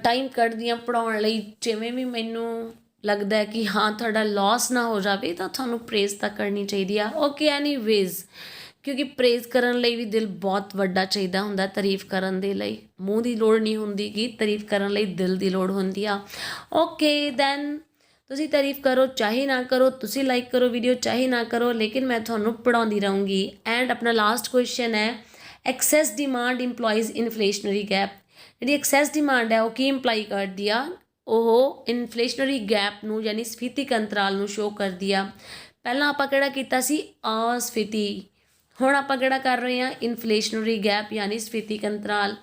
ਟਾਈਮ ਕੱਢਦੀ ਹਾਂ ਪੜ੍ਹਾਉਣ ਲਈ। ਜਿਵੇਂ ਵੀ ਮੈਨੂੰ ਲੱਗਦਾ ਹੈ ਕਿ ਹਾਂ ਤੁਹਾਡਾ ਲੋਸ ਨਾ ਹੋ ਜਾਵੇ ਤਾਂ ਤੁਹਾਨੂੰ ਪ੍ਰੇਜ਼ ਤਾਂ ਕਰਨੀ ਚਾਹੀਦੀ ਆ। ਓਕੇ, ਐਨੀਵੇਜ਼, ਕਿਉਂਕਿ ਪ੍ਰੇਜ਼ ਕਰਨ ਲਈ ਵੀ ਦਿਲ ਬਹੁਤ ਵੱਡਾ ਚਾਹੀਦਾ ਹੁੰਦਾ, ਤਾਰੀਫ ਕਰਨ ਦੇ ਲਈ ਮੂੰਹ ਦੀ ਲੋੜ ਨਹੀਂ ਹੁੰਦੀ, ਕਿ ਤਾਰੀਫ ਕਰਨ ਲਈ ਦਿਲ ਦੀ ਲੋੜ ਹੁੰਦੀ ਆ। ਓਕੇ ਦੈਨ ਤੁਸੀਂ ਤਾਰੀਫ ਕਰੋ ਚਾਹੇ ਨਾ ਕਰੋ, ਤੁਸੀਂ ਲਾਈਕ ਕਰੋ ਵੀਡੀਓ ਚਾਹੇ ਨਾ ਕਰੋ, ਲੇਕਿਨ ਮੈਂ ਤੁਹਾਨੂੰ ਪੜ੍ਹਾਉਂਦੀ ਰਹੂੰਗੀ। ਐਂਡ ਆਪਣਾ ਲਾਸਟ ਕੁਐਸਚਨ ਹੈ, ਐਕਸੈਸ ਡਿਮਾਂਡ ਇੰਪਲਾਈਜ਼ ਇਨਫਲੇਸ਼ਨਰੀ ਗੈਪ। ਜਿਹੜੀ ਐਕਸੈਸ ਡਿਮਾਂਡ ਹੈ ਉਹ ਕੀ ਇੰਪਲਾਈ ਕਰਦੀ ਆ, ਉਹ ਇਨਫਲੇਸ਼ਨਰੀ ਗੈਪ ਨੂੰ ਯਾਨੀ ਸਫੀਤਿਕ ਅੰਤਰਾਲ ਨੂੰ ਸ਼ੋਅ ਕਰਦੀ ਆ। ਪਹਿਲਾਂ ਆਪਾਂ ਕਿਹੜਾ ਕੀਤਾ ਸੀ, ਅਸਫੀਤੀ, ਹੁਣ ਆਪਾਂ ਕਿਹੜਾ ਕਰ ਰਹੇ ਹਾਂ, ਇਨਫਲੇਸ਼ਨਰੀ ਗੈਪ ਯਾਨੀ ਸਫੀਤਿਕ ਅੰਤਰਾਲ।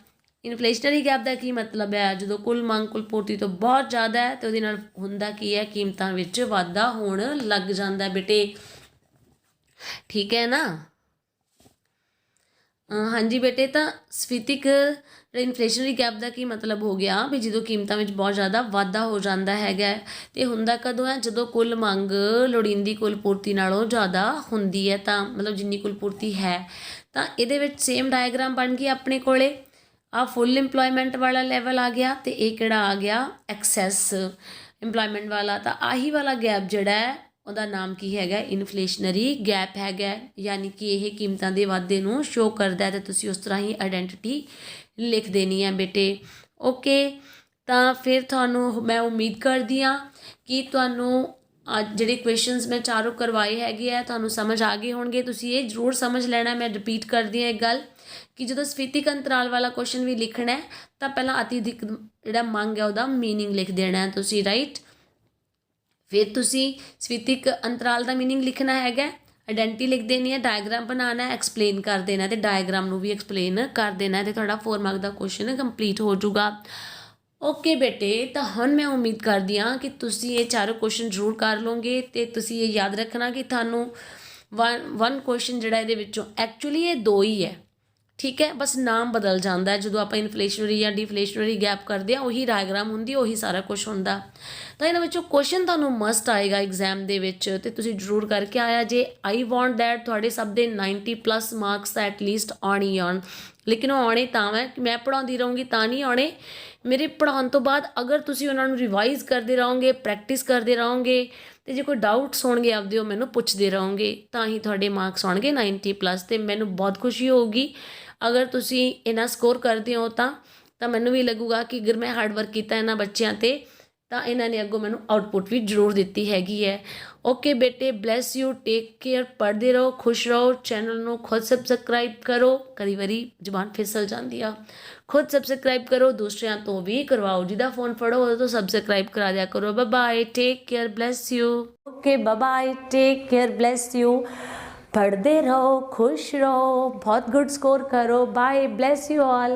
ਇਨਫਲੇਸ਼ਨਰੀ ਗੈਪ ਦਾ ਕੀ ਮਤਲਬ ਹੈ, ਜਦੋਂ ਕੁੱਲ ਮੰਗ ਕੁੱਲ ਪੂਰਤੀ ਤੋਂ ਬਹੁਤ ਜ਼ਿਆਦਾ ਹੈ ਅਤੇ ਉਹਦੇ ਨਾਲ ਹੁੰਦਾ ਕੀ ਹੈ, ਕੀਮਤਾਂ ਵਿੱਚ ਵਾਧਾ ਹੋਣ ਲੱਗ ਜਾਂਦਾ ਬੇਟੇ। ਠੀਕ ਹੈ ਨਾ, ਹਾਂਜੀ ਬੇਟੇ। ਤਾਂ ਸਫੀਤਿਕ ਇਨਫਲੇਸ਼ਨਰੀ ਗੈਪ ਦਾ ਕੀ ਮਤਲਬ ਹੋ ਗਿਆ ਵੀ ਜਦੋਂ ਕੀਮਤਾਂ ਵਿੱਚ ਬਹੁਤ ਜ਼ਿਆਦਾ ਵਾਧਾ ਹੋ ਜਾਂਦਾ ਹੈਗਾ, ਅਤੇ ਹੁੰਦਾ ਕਦੋਂ ਹੈ, ਜਦੋਂ ਕੁੱਲ ਮੰਗ ਲੋੜੀਂਦੀ ਕੁੱਲ ਪੂਰਤੀ ਨਾਲੋਂ ਜ਼ਿਆਦਾ ਹੁੰਦੀ ਹੈ, ਤਾਂ ਮਤਲਬ ਜਿੰਨੀ ਕੁੱਲ ਪੂਰਤੀ ਹੈ। ਤਾਂ ਇਹਦੇ ਵਿੱਚ ਸੇਮ ਡਾਇਗਰਾਮ ਬਣ ਗਈ ਆਪਣੇ ਕੋਲੇ, ਆ ਫੁੱਲ ਇੰਪਲੋਇਮੈਂਟ ਵਾਲਾ ਲੈਵਲ ਆ ਗਿਆ, ਅਤੇ ਇਹ ਕਿਹੜਾ ਆ ਗਿਆ, ਐਕਸੈਸ ਇੰਪਲੋਇਮੈਂਟ ਵਾਲਾ, ਤਾਂ ਆਹੀ ਵਾਲਾ ਗੈਪ ਜਿਹੜਾ ਹੈ ਉਹਦਾ ਨਾਮ ਕੀ ਹੈਗਾ, ਇਨਫਲੇਸ਼ਨਰੀ ਗੈਪ ਹੈਗਾ। ਯਾਨੀ ਕਿ ਇਹ ਕੀਮਤਾਂ ਦੇ ਵਾਧੇ ਨੂੰ ਸ਼ੋ ਕਰਦਾ ਹੈ, ਤੇ ਤੁਸੀਂ ਉਸ ਤਰ੍ਹਾਂ ਹੀ ਆਈਡੈਂਟੀਟੀ ਲਿਖ ਦੇਣੀ ਹੈ ਬੇਟੇ। ਓਕੇ, ਤਾਂ ਫਿਰ ਤੁਹਾਨੂੰ ਮੈਂ ਉਮੀਦ ਕਰਦੀ ਹਾਂ ਕਿ ਤੁਹਾਨੂੰ ਅੱਜ ਜਿਹੜੇ ਕੁਐਸਚਨਸ ਮੈਂ ਚਾਰੋਂ ਕਰਵਾਏ ਹੈਗੇ ਆ ਤੁਹਾਨੂੰ ਸਮਝ ਆ ਗਏ ਹੋਣਗੇ। ਤੁਸੀਂ ਇਹ ਜ਼ਰੂਰ ਸਮਝ ਲੈਣਾ, ਮੈਂ ਰਿਪੀਟ ਕਰਦੀ ਹਾਂ ਇੱਕ ਗੱਲ, ਕਿ ਜਦੋਂ ਸਫੀਤਿਕ ਅੰਤਰਾਲ ਵਾਲਾ ਕੁਐਸਚਨ ਵੀ ਲਿਖਣਾ ਹੈ ਤਾਂ ਪਹਿਲਾਂ ਅਤਿਅਧਿਕ ਜਿਹੜਾ ਮੰਗ ਹੈ ਉਹਦਾ ਮੀਨਿੰਗ ਲਿਖ ਦੇਣਾ ਹੈ ਤੁਸੀਂ, ਰਾਈਟ। ਫਿਰ ਤੁਸੀਂ ਸਫੀਤਿਕ ਅੰਤਰਾਲ ਦਾ ਮੀਨਿੰਗ ਲਿਖਣਾ ਹੈਗਾ, ਆਈਡੈਂਟੀ ਲਿਖ ਦੇਣੀ ਹੈ, ਡਾਇਗਰਾਮ ਬਣਾਉਣਾ, ਐਕਸਪਲੇਨ ਕਰ ਦੇਣਾ, ਅਤੇ ਡਾਇਗਰਾਮ ਨੂੰ ਵੀ ਐਕਸਪਲੇਨ ਕਰ ਦੇਣਾ, ਅਤੇ ਤੁਹਾਡਾ 4 ਮਾਰਕ ਦਾ ਕੁਐਸਚਨ ਕੰਪਲੀਟ ਹੋ ਜਾਊਗਾ। ਓਕੇ ਬੇਟੇ, ਤਾਂ ਹੁਣ ਮੈਂ ਉਮੀਦ ਕਰਦੀ ਹਾਂ ਕਿ ਤੁਸੀਂ ਇਹ ਚਾਰੋਂ ਕੁਐਸਚਨ ਜ਼ਰੂਰ ਕਰ ਲਓਗੇ, ਅਤੇ ਤੁਸੀਂ ਇਹ ਯਾਦ ਰੱਖਣਾ ਕਿ ਤੁਹਾਨੂੰ ਵਨ ਕੁਐਸਚਨ ਜਿਹੜਾ ਇਹਦੇ ਵਿੱਚੋਂ ਐਕਚੁਅਲੀ ਇਹ 2 ਹੀ ਹੈ, ਠੀਕ ਹੈ, ਬਸ ਨਾਮ ਬਦਲ ਜਾਂਦਾ ਜਦੋਂ ਆਪਾਂ ਇਨਫਲੇਸ਼ਨਰੀ ਜਾਂ ਡਿਫਲੇਸ਼ਨਰੀ ਗੈਪ ਕਰਦੇ ਹਾਂ, ਉਹੀ ਡਾਇਗਰਾਮ ਹੁੰਦੀ, ਉਹੀ ਸਾਰਾ ਕੁਛ ਹੁੰਦਾ। ਤਾਂ ਇਹਨਾਂ ਵਿੱਚੋਂ ਕੁਐਸਚਨ ਤੁਹਾਨੂੰ ਮਸਟ ਆਏਗਾ ਐਗਜ਼ਾਮ ਦੇ ਵਿੱਚ, ਅਤੇ ਤੁਸੀਂ ਜ਼ਰੂਰ ਕਰਕੇ ਆਇਆ ਜੇ। ਆਈ ਵਾਂਟ ਦੈਟ ਤੁਹਾਡੇ ਸਭ ਦੇ 90+ ਮਾਰਕਸ ਐਟਲੀਸਟ ਆਉਣ ਹੀ ਆਉਣ, ਲੇਕਿਨ ਉਹ ਆਉਣੇ ਤਾਂ ਮੈਂ ਪੜ੍ਹਾਉਂਦੀ ਰਹੂੰਗੀ ਤਾਂ ਨਹੀਂ ਆਉਣੇ। ਮੇਰੇ ਪੜ੍ਹਾਉਣ ਤੋਂ ਬਾਅਦ ਅਗਰ ਤੁਸੀਂ ਉਹਨਾਂ ਨੂੰ ਰਿਵਾਈਜ਼ ਕਰਦੇ ਰਹੋਗੇ, ਪ੍ਰੈਕਟਿਸ ਕਰਦੇ ਰਹੋਗੇ, ਅਤੇ ਜੇ ਕੋਈ ਡਾਊਟਸ ਹੋਣਗੇ ਆਪਦੇ ਉਹ ਮੈਨੂੰ ਪੁੱਛਦੇ ਰਹੋਗੇ, ਤਾਂ ਹੀ ਤੁਹਾਡੇ ਮਾਰਕਸ ਆਉਣਗੇ 90+। ਅਤੇ ਮੈਨੂੰ ਬਹੁਤ ਖੁਸ਼ੀ ਹੋਊਗੀ ਅਗਰ ਤੁਸੀਂ ਇਹਨਾਂ ਸਕੋਰ ਕਰਦੇ ਹੋ ਤਾਂ ਮੈਨੂੰ ਵੀ ਲੱਗੂਗਾ ਕਿ ਅਗਰ ਮੈਂ ਹਾਰਡ ਵਰਕ ਕੀਤਾ ਇਹਨਾਂ ਬੱਚਿਆਂ 'ਤੇ ਤਾਂ ਇਹਨਾਂ ਨੇ ਅੱਗੋਂ ਮੈਨੂੰ ਆਊਟਪੁੱਟ ਵੀ ਜ਼ਰੂਰ ਦਿੱਤੀ ਹੈਗੀ ਹੈ। ਓਕੇ ਬੇਟੇ, ਬਲੈਸ ਯੂ, ਟੇਕ ਕੇਅਰ, ਪੜ੍ਹਦੇ ਰਹੋ, ਖੁਸ਼ ਰਹੋ। ਚੈਨਲ ਨੂੰ ਖੁਦ ਸਬਸਕ੍ਰਾਈਬ ਕਰੋ, ਕਈ ਵਾਰੀ ਜ਼ੁਬਾਨ ਫਿਸਲ ਜਾਂਦੀ ਆ, ਖੁਦ ਸਬਸਕ੍ਰਾਈਬ ਕਰੋ, ਦੂਸਰਿਆਂ ਤੋਂ ਵੀ ਕਰਵਾਓ, ਜਿਹਦਾ ਫੋਨ ਫੜੋ ਉਹਦੇ ਤੋਂ ਸਬਸਕ੍ਰਾਈਬ ਕਰਾ ਦਿਆ ਕਰੋ। Bye bye, take care, bless you. Okay, bye bye, take care, bless you. पढ़ते रहो, खुश रहो, बहुत गुड स्कोर करो। Bye, bless you all.